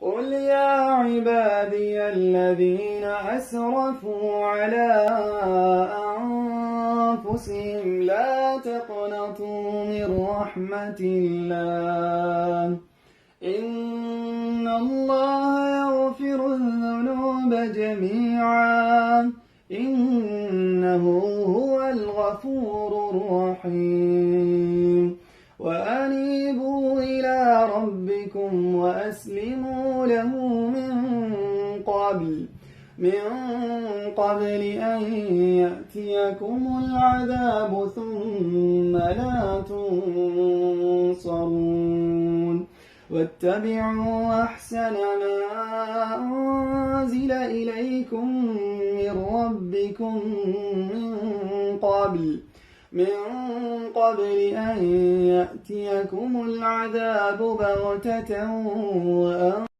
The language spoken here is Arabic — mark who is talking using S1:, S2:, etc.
S1: قل يا عبادي الذين أسرفوا على أنفسهم لا تقنطوا من رحمة الله إن الله يغفر الذنوب جميعا إنه هو الغفور الرحيم وأنيبوا إلى ربكم وأسلموا له من قبل أن يأتيكم العذاب ثم لا تنصرون واتبعوا أحسن ما أنزل إليكم من ربكم من قبل أن يأتيكم العذاب بغتة